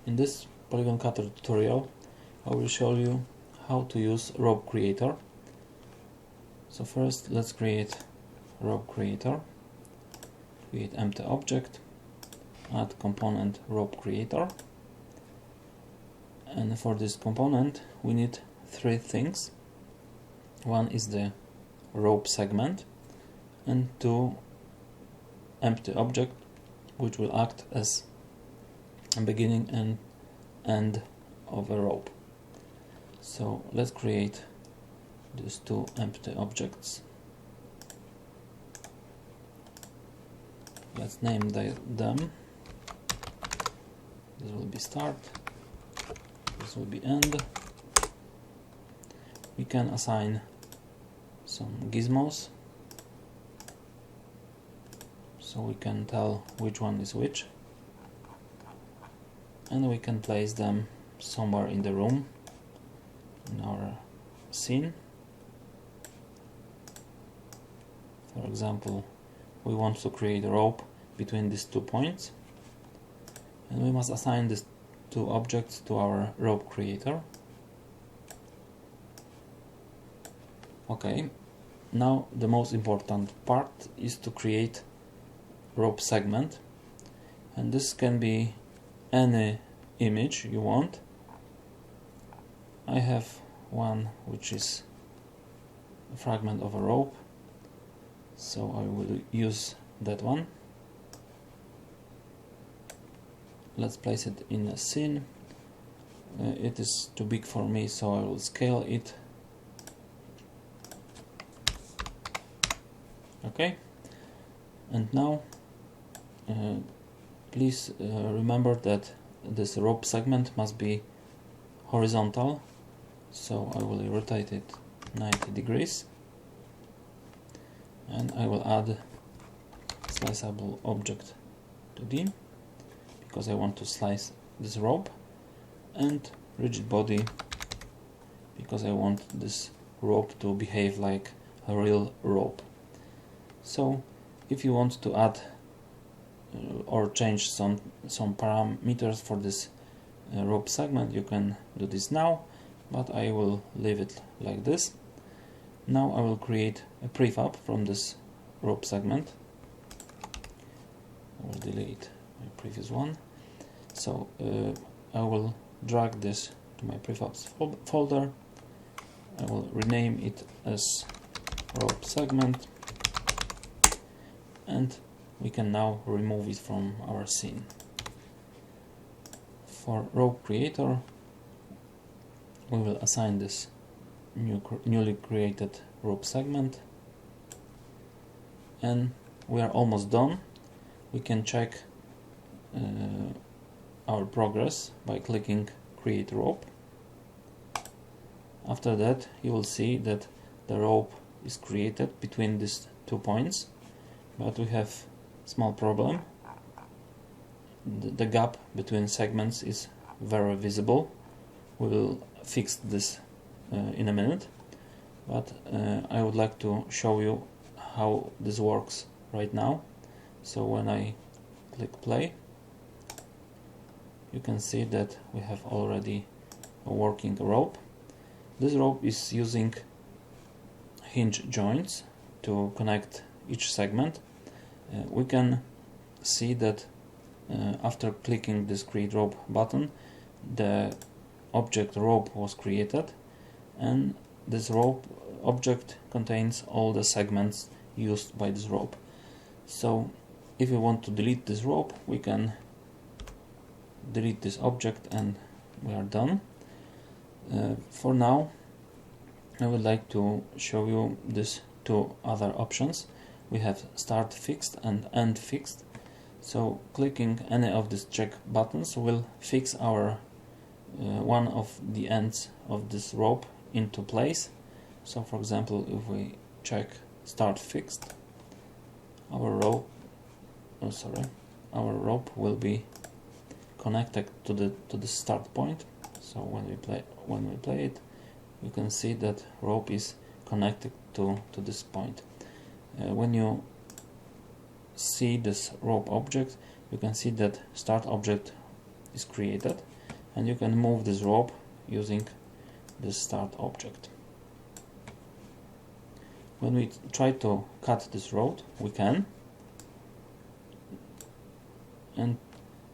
In this Polygon Cutter tutorial, I will show you how to use rope creator. So first, let's create rope creator. Create empty object, add component rope creator, and for this component we need three things. One is the rope segment and two empty object which will act as a beginning and end of a rope. So let's create these two empty objects. Let's name them. This will be start, this will be end. We can assign some gizmos so we can tell which one is which, and we can place them somewhere in the room in our scene. For example, we want to create a rope between these 2 points, and we must assign these two objects to our rope creator. Okay, now the most important part is to create rope segment, and this can be any image you want. I have one which is a fragment of a rope, so I will use that one. Let's place it in a scene. It is too big for me, so I will scale it. Okay, and now please remember that this rope segment must be horizontal, so I will rotate it 90 degrees, and I will add sliceable object 2D because I want to slice this rope, and rigid body because I want this rope to behave like a real rope. So if you want to add or change some parameters for this rope segment, you can do this now, but I will leave it like this. Now I will create a prefab from this rope segment. I will delete my previous one. So I will drag this to my prefabs folder. I will rename it as rope segment, and we can now remove it from our scene. For rope creator, we will assign this newly created rope segment, and we are almost done. We can check our progress by clicking create rope. After that, you will see that the rope is created between these 2 points, but we have small problem. The gap between segments is very visible. We will fix this in a minute, but I would like to show you how this works right now. So when I click play, you can see that we have already a working rope. This rope is using hinge joints to connect each segment. We can see that after clicking this create rope button, the object rope was created, and this rope object contains all the segments used by this rope. So if we want to delete this rope, we can delete this object and we are done. For now, I would like to show you these two other options. We have start fixed and end fixed. So clicking any of these check buttons will fix our one of the ends of this rope into place. So for example, if we check start fixed, our rope will be connected to the start point. So when we play it, you can see that rope is connected to this point. When you see this rope object, you can see that start object is created, and you can move this rope using the start object. When we try to cut this rope, we can, and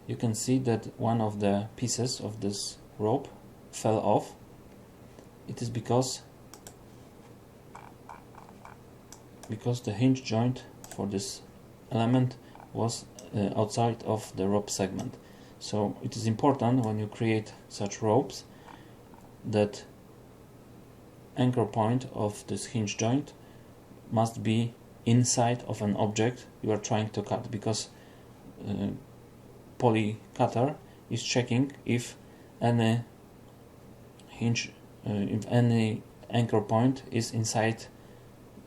you can see that one of the pieces of this rope fell off. It is because the hinge joint for this element was outside of the rope segment. So it is important when you create such ropes that anchor point of this hinge joint must be inside of an object you are trying to cut, because poly cutter is checking if any hinge, if any anchor point is inside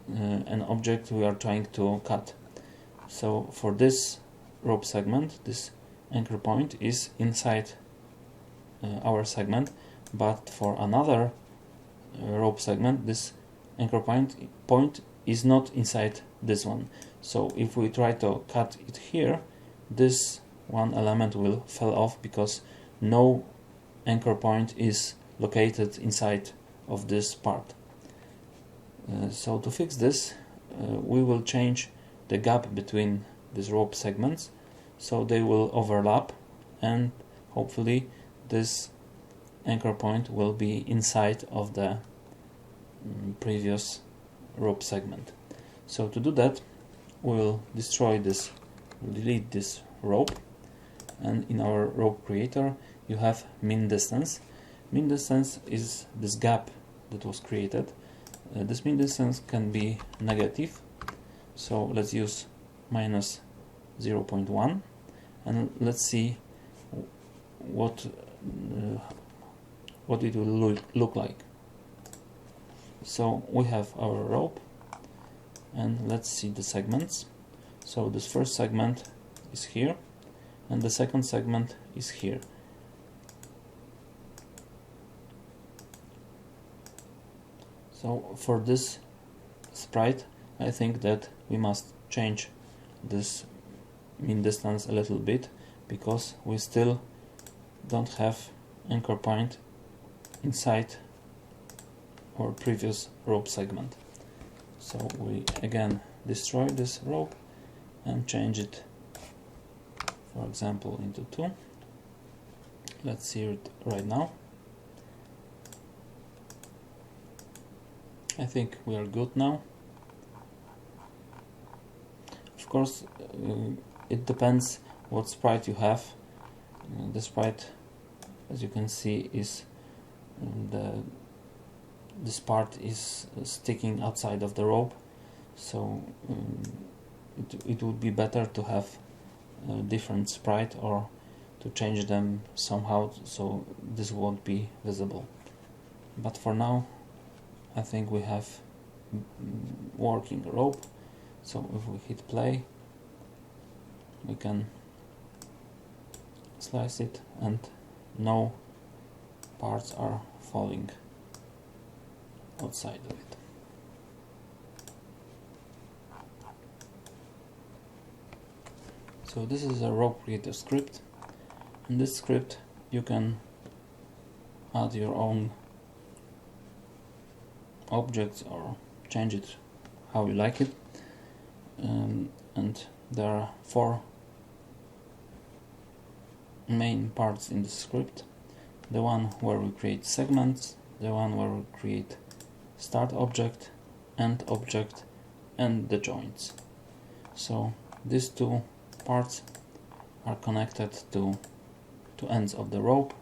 an object we are trying to cut. So for this rope segment, this anchor point is inside our segment, but for another rope segment, this anchor point is not inside this one. So if we try to cut it here, this one element will fall off because no anchor point is located inside of this part. So to fix this, we will change the gap between these rope segments so they will overlap, and hopefully this anchor point will be inside of the previous rope segment. So to do that, we'll delete this rope, and in our rope creator you have min distance. Min distance is this gap that was created. This min distance can be negative, so let's use minus 0.1, and let's see what it will look like. So we have our rope, and let's see the segments. So this first segment is here, and the second segment is here. So for this sprite, I think that we must change this min distance a little bit, because we still don't have anchor point inside our previous rope segment. So we again destroy this rope and change it, for example, into 2. Let's see it right now. I think we are good now. Of course, it depends what sprite you have. The sprite, as you can see, is this part is sticking outside of the rope, so it would be better to have a different sprite or to change them somehow so this won't be visible. But for now, I think we have working rope. So if we hit play, we can slice it and no parts are falling outside of it. So this is a rope creator script. In this script you can add your own objects or change it how you like it, and there are 4 main parts in the script. The one where we create segments, the one where we create start object, end object, and the joints. So these 2 parts are connected to ends of the rope.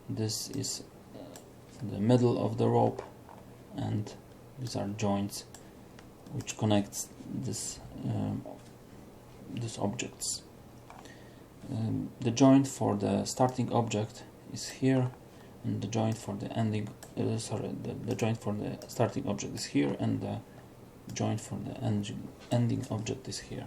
This is the middle of the rope, and these are joints which connects these objects. The joint for the starting object is here, and the joint for the ending the joint for the starting object is here, and the joint for the ending object is here.